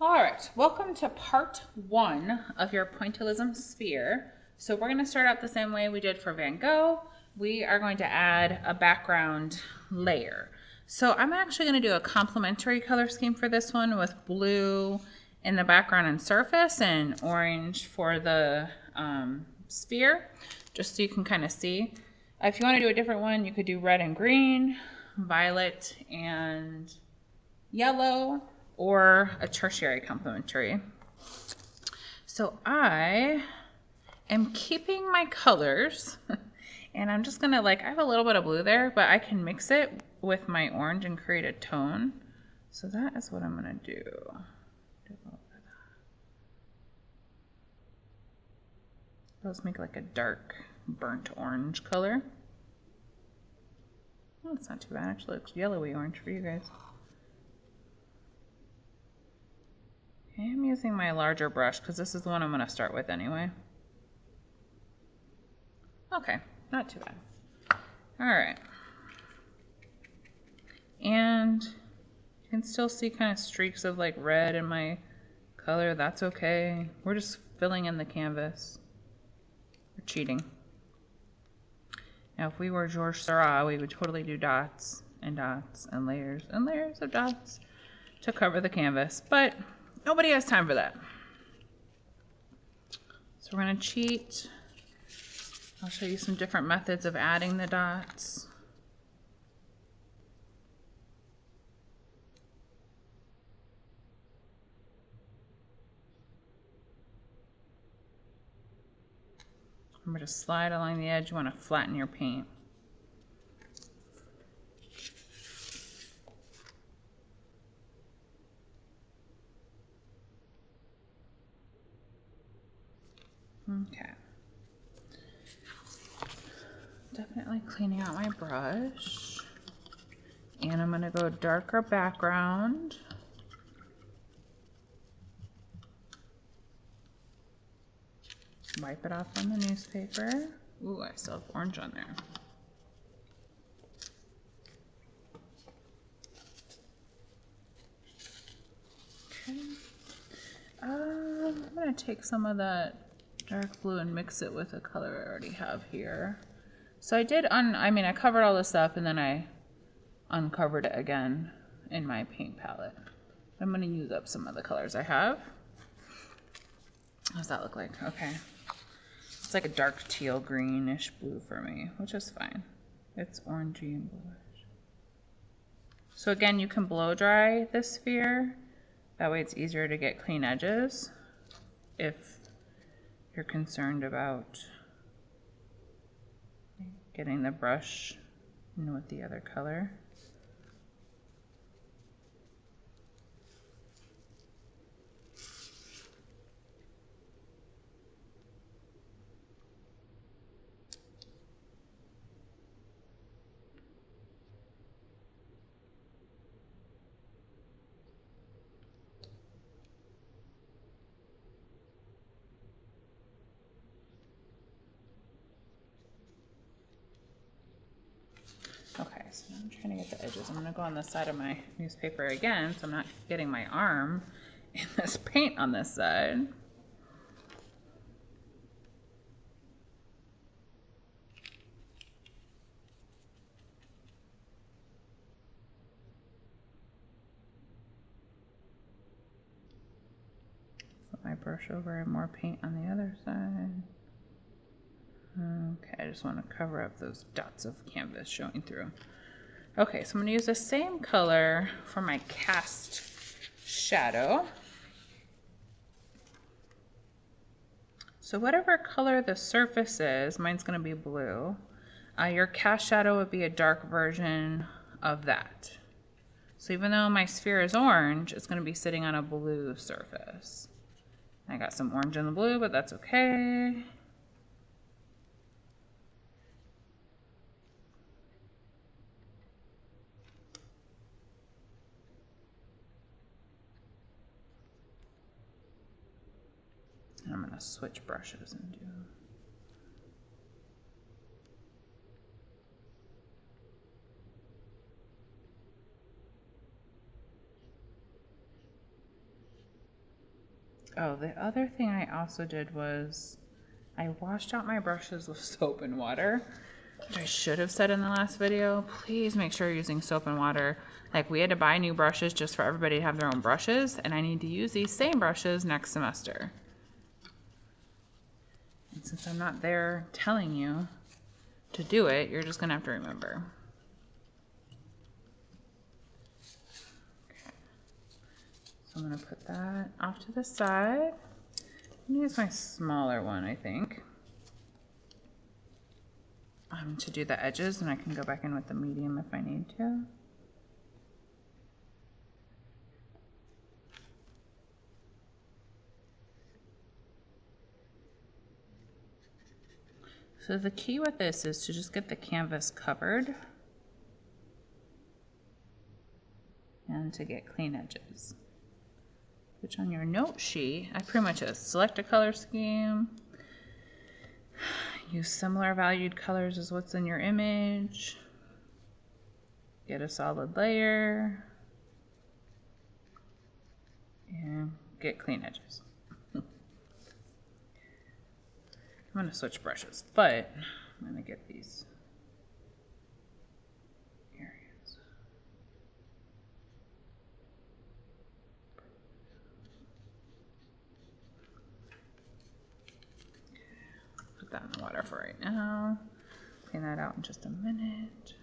All right, welcome to part one of your pointillism sphere. So we're going to start out the same way we did for Van Gogh. We are going to add a background layer. So I'm actually going to do a complementary color scheme for this one with blue in the background and surface and orange for the sphere, just so you can kind of see. If you want to do a different one, you could do red and green, violet and yellow, or a tertiary complementary. So I am keeping my colors and I'm just gonna I have a little bit of blue there, but I can mix it with my orange and create a tone. So that is what I'm gonna do. Let's make like a dark burnt orange color. Oh, it's not too bad, actually. It looks yellowy orange for you guys. I'm using my larger brush because this is the one I'm going to start with anyway. Okay, not too bad. All right. And you can still see kind of streaks of like red in my color. That's okay. We're just filling in the canvas. We're cheating. Now, if we were Georges Seurat, we would totally do dots and layers of dots to cover the canvas, but nobody has time for that. So we're going to cheat. I'll show you some different methods of adding the dots. Remember to slide along the edge. You want to flatten your paint. Okay. Definitely cleaning out my brush. And I'm going to go darker background. Wipe it off on the newspaper. Ooh, I still have orange on there. Okay. I'm going to take some of that dark blue and mix it with a color I already have here. So I did, I covered all this up and then I uncovered it again in my paint palette. I'm going to use up some of the colors I have. How's that look like? Okay. It's like a dark teal greenish blue for me, which is fine. It's orangey and bluish. So again, you can blow dry this sphere. That way it's easier to get clean edges if you're concerned about getting the brush in with the other color. Okay, so I'm trying to get the edges. I'm going to go on the side of my newspaper again so I'm not getting my arm in this paint on this side. Flip my brush over and more paint on the other side. Okay, I just want to cover up those dots of canvas showing through. Okay, so I'm going to use the same color for my cast shadow. So whatever color the surface is, mine's going to be blue. Your cast shadow would be a dark version of that. So even though my sphere is orange, it's going to be sitting on a blue surface. I got some orange in the blue, but that's okay. And I'm going to switch brushes and do. Oh, the other thing I also did was I washed out my brushes with soap and water, which I should have said in the last video. Please make sure you're using soap and water. Like, we had to buy new brushes just for everybody to have their own brushes, and I need to use these same brushes next semester. And since I'm not there telling you to do it, you're just gonna have to remember. Okay. So I'm gonna put that off to the side. I'm gonna use my smaller one, I think, to do the edges, and I can go back in with the medium if I need to. So the key with this is to just get the canvas covered and to get clean edges. Which on your note sheet, I pretty much just select a color scheme, use similar valued colors as what's in your image, get a solid layer, and get clean edges. I'm going to switch brushes, but I'm going to get these areas. Put that in the water for right now. Clean that out in just a minute.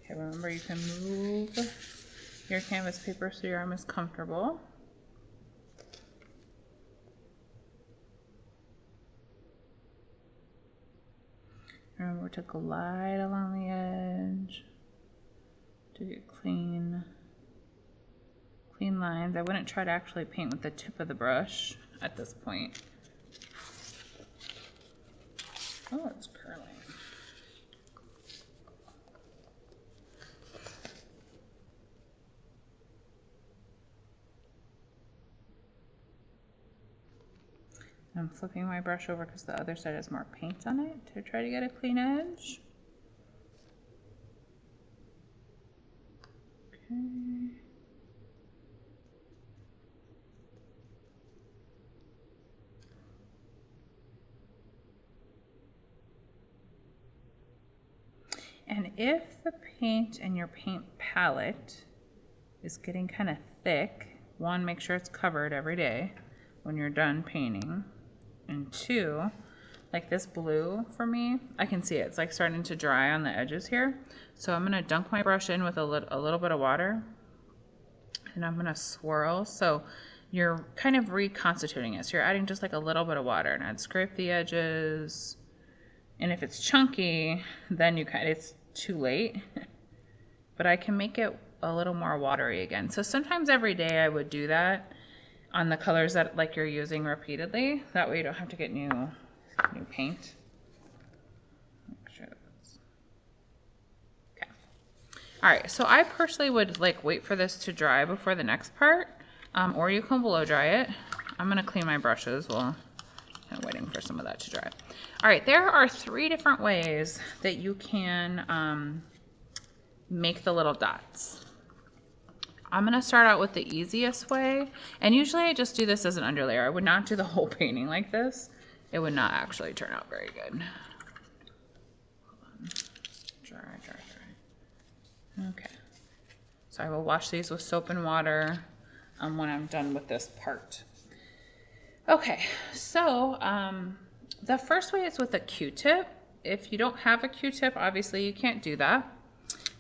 Okay, remember you can move your canvas paper so your arm is comfortable. Remember to glide along the edge to get clean lines. I wouldn't try to actually paint with the tip of the brush at this point. Oh, it's curling. I'm flipping my brush over because the other side has more paint on it to try to get a clean edge. Okay. And if the paint in your paint palette is getting kind of thick, one, make sure it's covered every day when you're done painting. And two, like this blue for me, I can see it. It's like starting to dry on the edges here. So I'm gonna dunk my brush in with a little bit of water, and I'm gonna swirl. So you're kind of reconstituting it. So you're adding just like a little bit of water, and I'd scrape the edges. And if it's chunky, then it's too late. But I can make it a little more watery again. So sometimes every day I would do that on the colors that like you're using repeatedly. That way you don't have to get new paint. Make sure that's okay. All right, so I personally would like wait for this to dry before the next part, or you can blow dry it. I'm gonna clean my brushes while I'm waiting for some of that to dry. All right, there are 3 different ways that you can make the little dots. I'm gonna start out with the easiest way, and usually I just do this as an underlayer. I would not do the whole painting like this. It would not actually turn out very good. Hold on. Dry. Okay. So I will wash these with soap and water when I'm done with this part. Okay, so the first way is with a Q-tip. If you don't have a Q-tip, obviously you can't do that.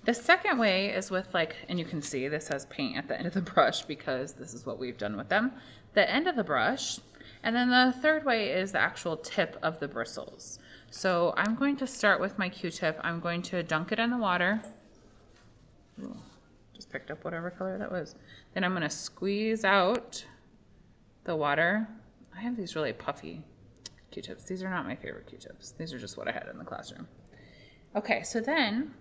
The second way is with and you can see this has paint at the end of the brush because this is what we've done with them, the end of the brush. And then the third way is the actual tip of the bristles. So I'm going to start with my Q-tip. I'm going to dunk it in the water. Ooh, just picked up whatever color that was. Then I'm going to squeeze out the water. I have these really puffy Q-tips. These are not my favorite Q-tips. These are just what I had in the classroom. Okay, so then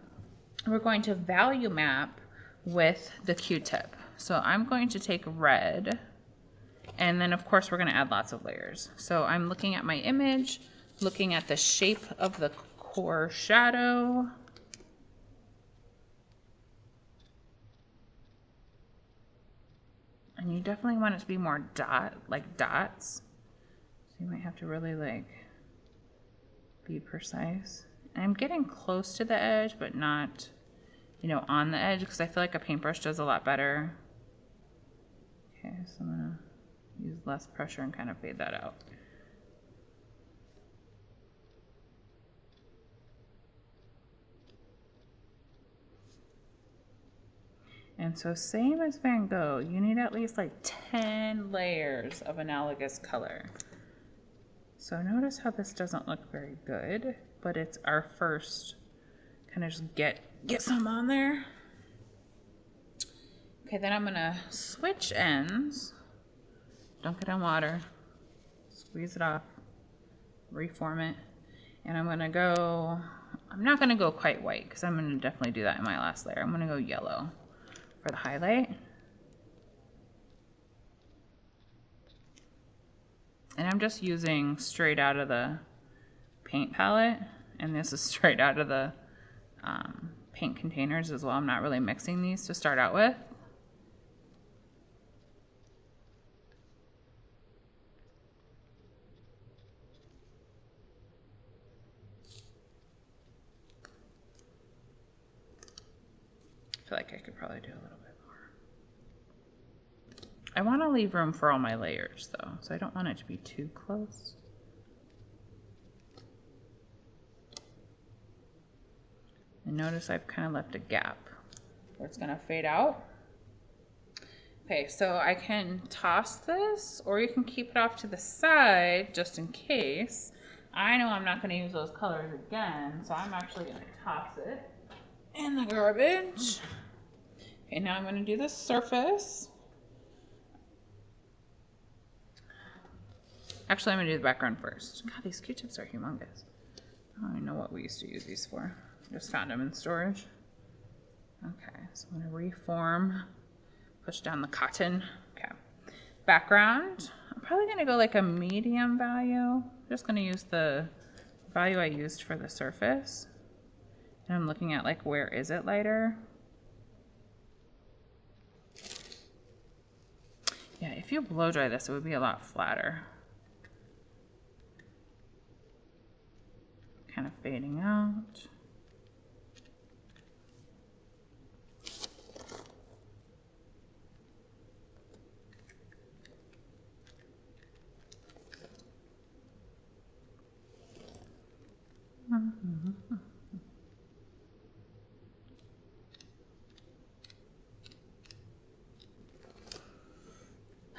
we're going to value map with the Q-tip. So I'm going to take red, and then of course we're going to add lots of layers. So I'm looking at my image, looking at the shape of the core shadow. And you definitely want it to be more like dots. So you might have to really like be precise. And I'm getting close to the edge, but not, you know, on the edge, because I feel like a paintbrush does a lot better. Okay, so I'm gonna use less pressure and kind of fade that out. And so same as Van Gogh, you need at least like 10 layers of analogous color. So notice how this doesn't look very good, but it's our first kind of just get some on there. Okay, then I'm gonna switch ends. Dunk it in water, squeeze it off, reform it. And I'm gonna go, I'm not gonna go quite white because I'm gonna definitely do that in my last layer. I'm gonna go yellow for the highlight. And I'm just using straight out of the paint palette, and this is straight out of the paint containers as well. I'm not really mixing these to start out with. I feel like I could probably do a little bit more. I want to leave room for all my layers though, so I don't want it to be too close. And notice I've kind of left a gap where it's gonna fade out. Okay, so I can toss this, or you can keep it off to the side just in case. I know I'm not gonna use those colors again, so I'm actually gonna toss it in the garbage. Okay, now I'm gonna do the surface. Actually, I'm gonna do the background first. God, these Q-tips are humongous. I don't even know what we used to use these for. Just found them in storage. Okay, so I'm gonna reform, push down the cotton. Okay, background. I'm probably gonna go like a medium value. I'm just gonna use the value I used for the surface. And I'm looking at like, where is it lighter? Yeah, if you blow dry this, it would be a lot flatter. Kind of fading out.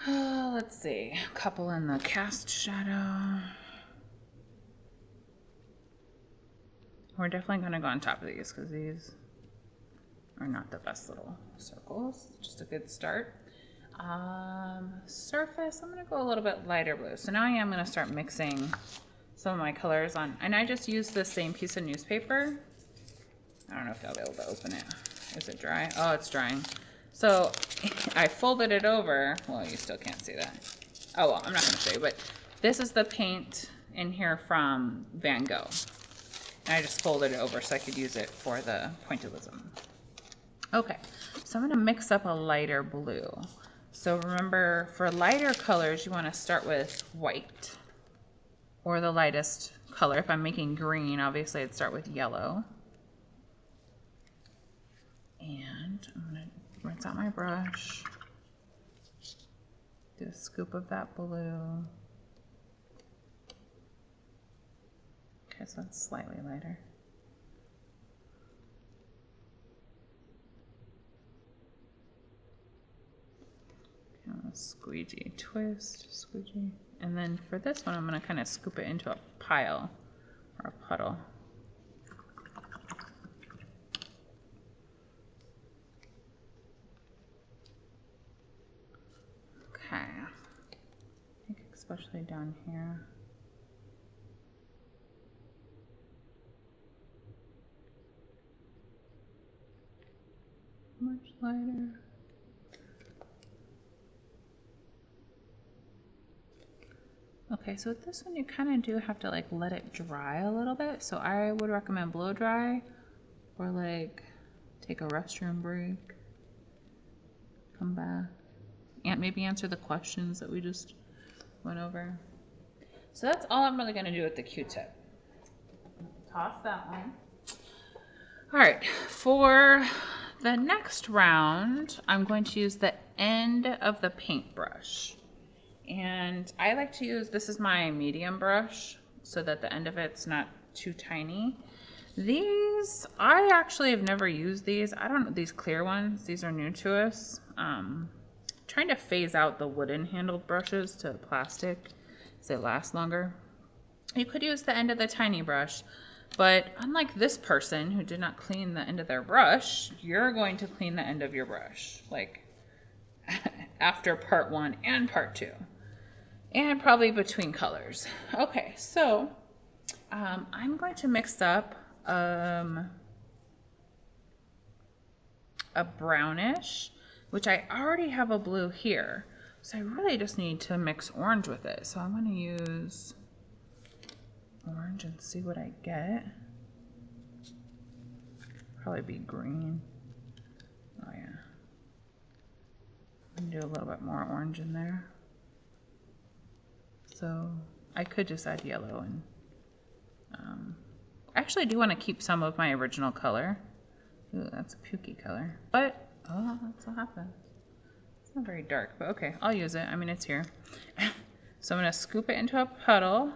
Let's see, a couple in the cast shadow. We're definitely gonna go on top of these because these are not the best little circles. Just a good start. Surface, I'm gonna go a little bit lighter blue. So now I am gonna start mixing some of my colors on, and I just used the same piece of newspaper. I don't know if I'll be able to open it. Is it dry? Oh, it's drying. So I folded it over. Well, you still can't see that. Oh, well, I'm not gonna show you, but this is the paint in here from Van Gogh. And I just folded it over so I could use it for the pointillism. Okay, so I'm gonna mix up a lighter blue. So remember, for lighter colors, you wanna start with white or the lightest color. If I'm making green, obviously I'd start with yellow. And I'm gonna rinse out my brush. Do a scoop of that blue. Okay, so that's slightly lighter. Squeegee, twist, squeegee. And then for this one, I'm gonna kind of scoop it into a pile or a puddle. Okay, I think especially down here. much lighter. Okay, so with this one you kind of do have to like let it dry a little bit. So I would recommend blow dry or like take a restroom break, come back, and maybe answer the questions that we just went over. So that's all I'm really going to do with the Q-tip. Toss that one. All right, for the next round, I'm going to use the end of the paintbrush. And I like to use, this is my medium brush, so that the end of it's not too tiny. These, I actually have never used these. I don't know, these clear ones, these are new to us. Trying to phase out the wooden handled brushes to plastic, so they last longer. You could use the end of the tiny brush, but unlike this person who did not clean the end of their brush, you're going to clean the end of your brush, like after part 1 and part 2. And probably between colors. Okay, so I'm going to mix up a brownish, which I already have a blue here. So I really just need to mix orange with it. So I'm going to use orange and see what I get. Probably be green. Oh yeah. I'm gonna do a little bit more orange in there. So I could just add yellow and I actually do want to keep some of my original color. Ooh, that's a pukey color. But oh, that's what happens. It's not very dark, but okay, I'll use it. I mean, it's here. So I'm gonna scoop it into a puddle.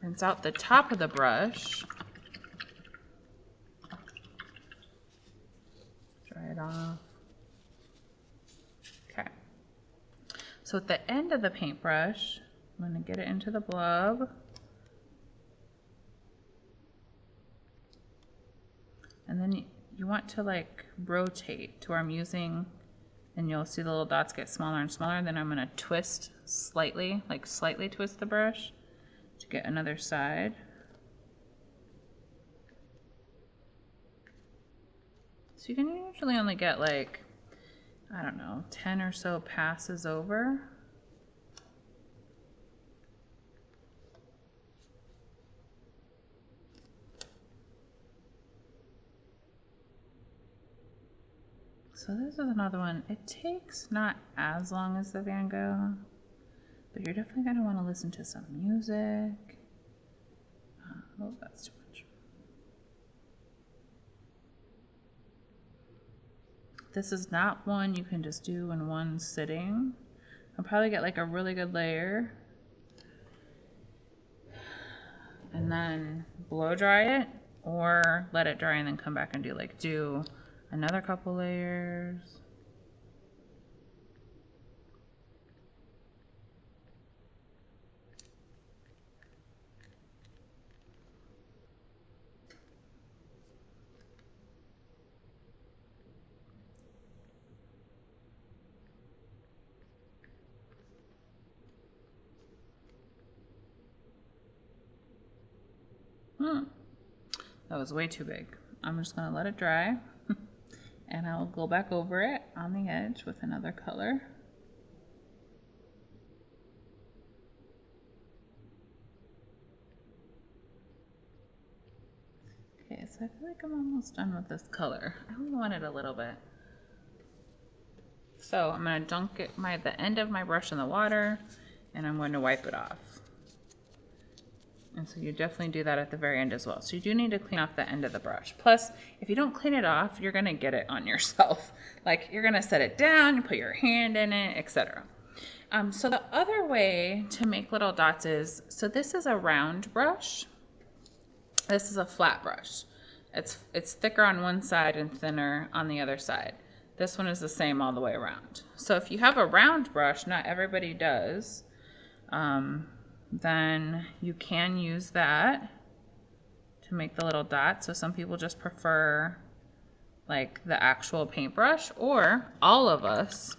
Rinse out the top of the brush. Dry it off. Okay. So at the end of the paintbrush, I'm going to get it into the blob. And then you want to like rotate to where I'm using, and you'll see the little dots get smaller and smaller. Then I'm going to twist slightly, like slightly twist the brush to get another side. So you can usually only get like, I don't know, 10 or so passes over. So this is another one. It takes not as long as the Van Gogh, but you're definitely going to want to listen to some music. Oh, that's too much. This is not one you can just do in one sitting. I'll probably get like a really good layer and then blow dry it, or let it dry and then come back and do another couple layers. That was way too big. I'm just going to let it dry and I'll go back over it on the edge with another color. Okay, so I feel like I'm almost done with this color. I only want it a little bit. So I'm going to dunk it, the end of my brush in the water, and I'm going to wipe it off. And so you definitely do that at the very end as well. So you do need to clean off the end of the brush. Plus, if you don't clean it off, you're going to get it on yourself. Like you're going to set it down, you put your hand in it, etc. So the other way to make little dots is, so this is a round brush. This is a flat brush. It's thicker on one side and thinner on the other side. This one is the same all the way around. So if you have a round brush, not everybody does, then you can use that to make the little dots. So some people just prefer like the actual paintbrush, or all of us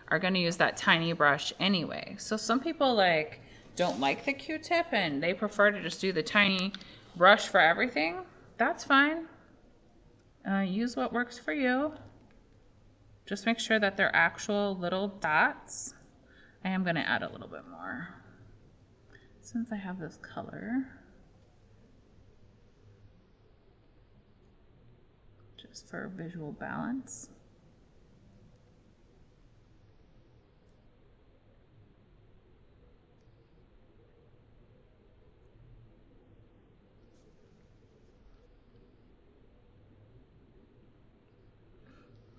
are going to use that tiny brush anyway. So some people like don't like the Q-tip and they prefer to just do the tiny brush for everything. That's fine. Use what works for you. Just make sure that they're actual little dots. I am going to add a little bit more since I have this color. Just for visual balance.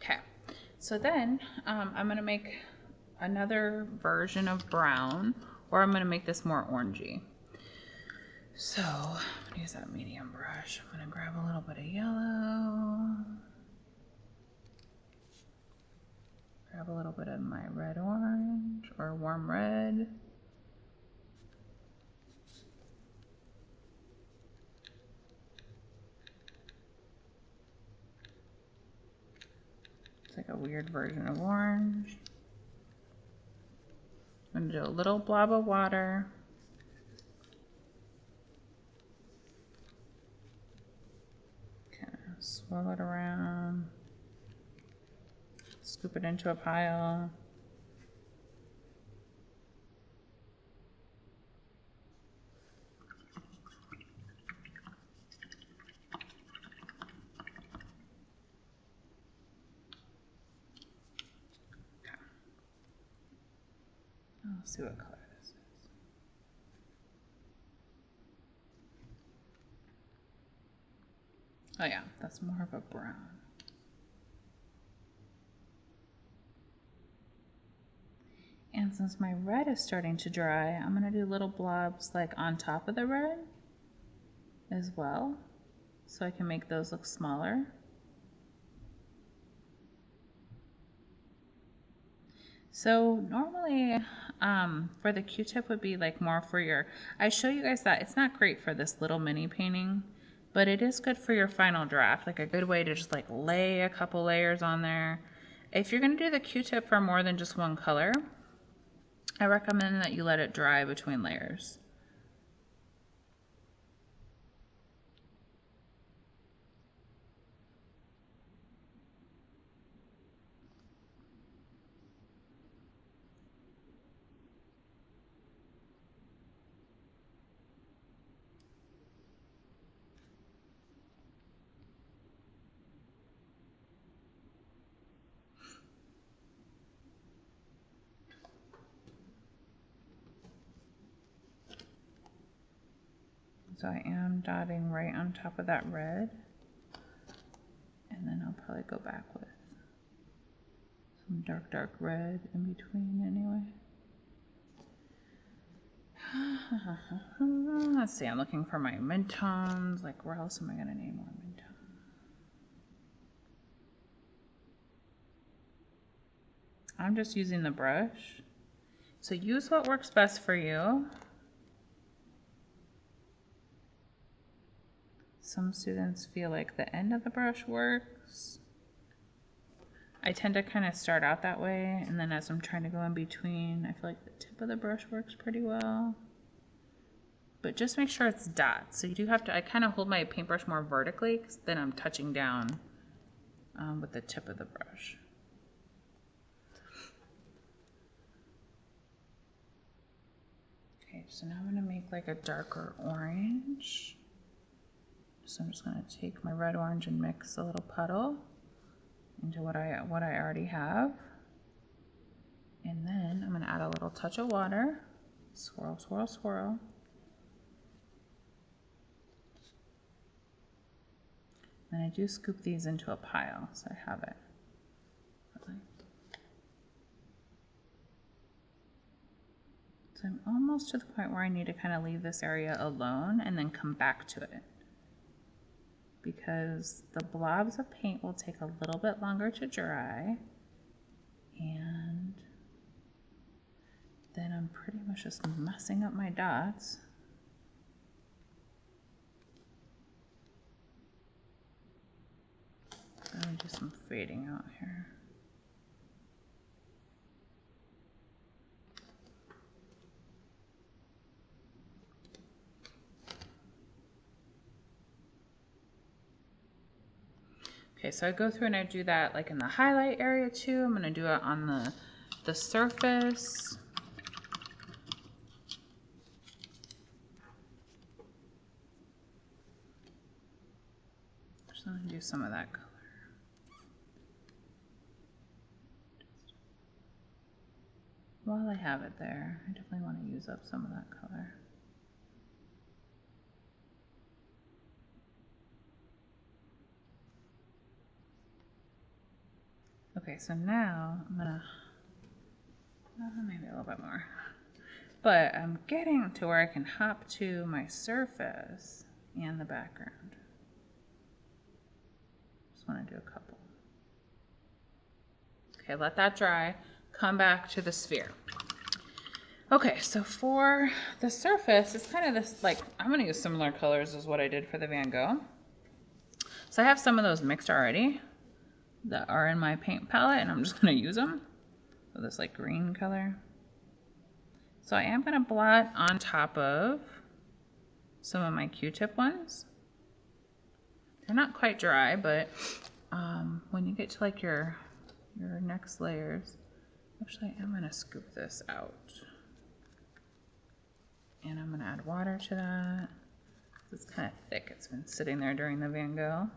Okay, so then I'm going to make another version of brown, or I'm going to make this more orangey. So I'm going to use that medium brush. I'm going to grab a little bit of yellow, grab a little bit of my red orange or warm red. It's like a weird version of orange. I'm going to do a little blob of water. Kind of swirl it around. Scoop it into a pile. Okay. Let's see what color this is. Oh yeah, that's more of a brown. And since my red is starting to dry, I'm going to do little blobs like on top of the red as well, so I can make those look smaller. So normally for the Q-tip would be like more for your, I show you guys that it's not great for this little mini painting, but it is good for your final draft, like a good way to just like lay a couple layers on there. If you're going to do the Q-tip for more than just one color, I recommend that you let it dry between layers. So I am dotting right on top of that red, and then I'll probably go back with some dark red in between anyway. Let's see, I'm looking for my midtones. Like, where else am I gonna need more midtones? I'm just using the brush. So use what works best for you. Some students feel like the end of the brush works. I tend to kind of start out that way, and then as I'm trying to go in between, I feel like the tip of the brush works pretty well. But just make sure it's dots. So you do have to, I kind of hold my paintbrush more vertically, because then I'm touching down with the tip of the brush. Okay, so now I'm going to make like a darker orange. So I'm just going to take my red orange and mix a little puddle into what I already have. And then I'm going to add a little touch of water. Swirl, swirl, swirl. And I do scoop these into a pile, so I have it. So I'm almost to the point where I need to kind of leave this area alone and then come back to it, because the blobs of paint will take a little bit longer to dry, and then I'm pretty much just messing up my dots. Let me do some fading out here. Okay, Okay, so I go through and I do that like in the highlight area too. I'm gonna do it on the surface. Just gonna do some of that color. While I have it there, I definitely want to use up some of that color. Okay, so now I'm gonna, maybe a little bit more, but I'm getting to where I can hop to my surface and the background. Just want to do a couple. Okay, let that dry. Come back to the sphere. Okay, so for the surface, it's kind of this, like, I'm going to use similar colors as what I did for the Van Gogh. So I have some of those mixed already that are in my paint palette, and I'm just going to use them. So this like green color. So I am going to blot on top of some of my Q-tip ones. They're not quite dry, but when you get to like your next layers, actually I'm going to scoop this out. And I'm going to add water to that. It's kind of thick. It's been sitting there during the Van Gogh.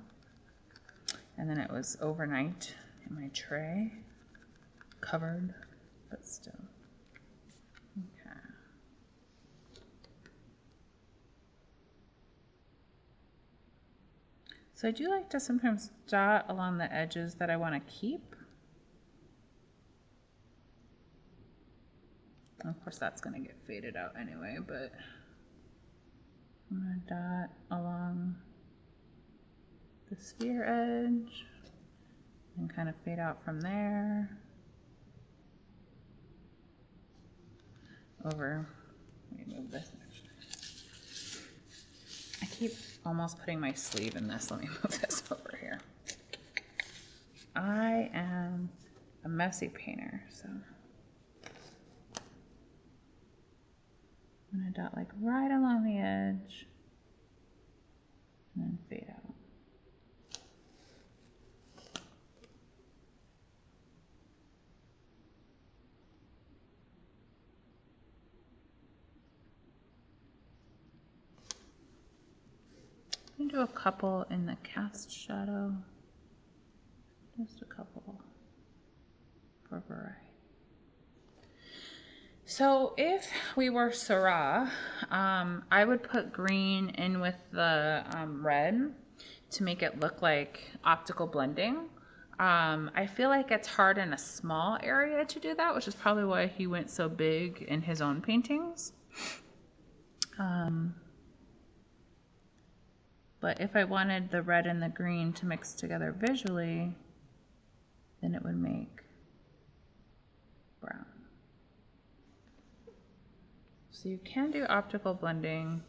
And then it was overnight in my tray, covered, but still. Okay. So I do like to sometimes dot along the edges that I want to keep. Of course, that's going to get faded out anyway, but I'm going to dot along the sphere edge and kind of fade out from there over. Let me move this actually. I keep almost putting my sleeve in this. Let me move this over here. I am a messy painter, so I'm going to dot like right along the edge and then fade out. I'm going to do a couple in the cast shadow, just a couple for variety. So if we were Seurat, I would put green in with the red to make it look like optical blending. I feel like it's hard in a small area to do that, which is probably why he went so big in his own paintings. But if I wanted the red and the green to mix together visually, then it would make brown. So you can do optical blending.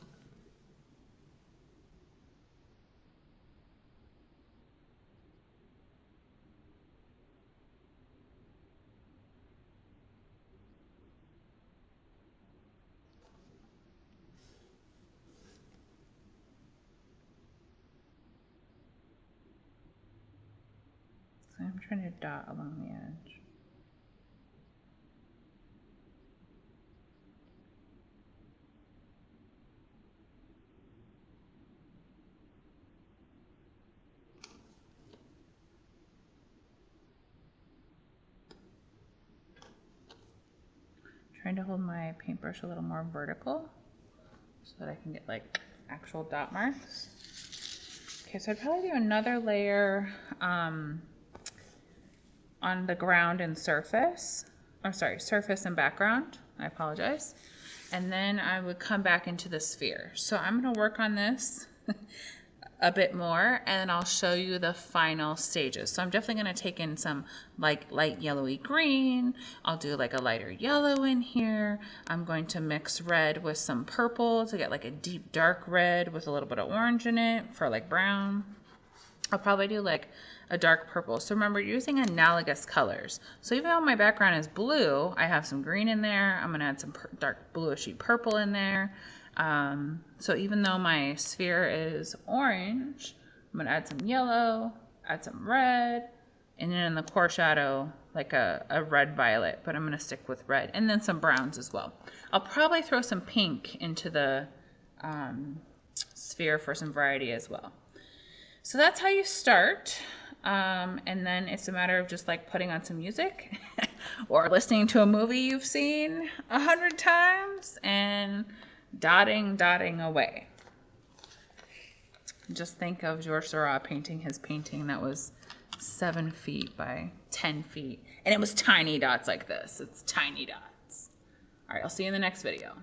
So I'm trying to dot along the edge. Trying to hold my paintbrush a little more vertical so that I can get like actual dot marks. Okay, so I'd probably do another layer on the ground and surface. Oh, sorry, surface and background. I apologize. And then I would come back into the sphere. So I'm going to work on this a bit more, and I'll show you the final stages. So I'm definitely going to take in some like light yellowy green. I'll do like a lighter yellow in here. I'm going to mix red with some purple to get like a deep dark red with a little bit of orange in it for like brown. I'll probably do like a dark purple. So remember, using analogous colors. So even though my background is blue, I have some green in there. I'm going to add some dark bluishy purple in there. So even though my sphere is orange, I'm going to add some yellow add some red, and then in the core shadow, like a red violet, but I'm gonna stick with red, and then some browns as well. I'll probably throw some pink into the sphere for some variety as well. So that's how you start. And then it's a matter of just like putting on some music or listening to a movie you've seen 100 times and dotting away. Just think of Georges Seurat painting his painting that was 7 feet by 10 feet. And it was tiny dots like this. It's tiny dots. All right, I'll see you in the next video.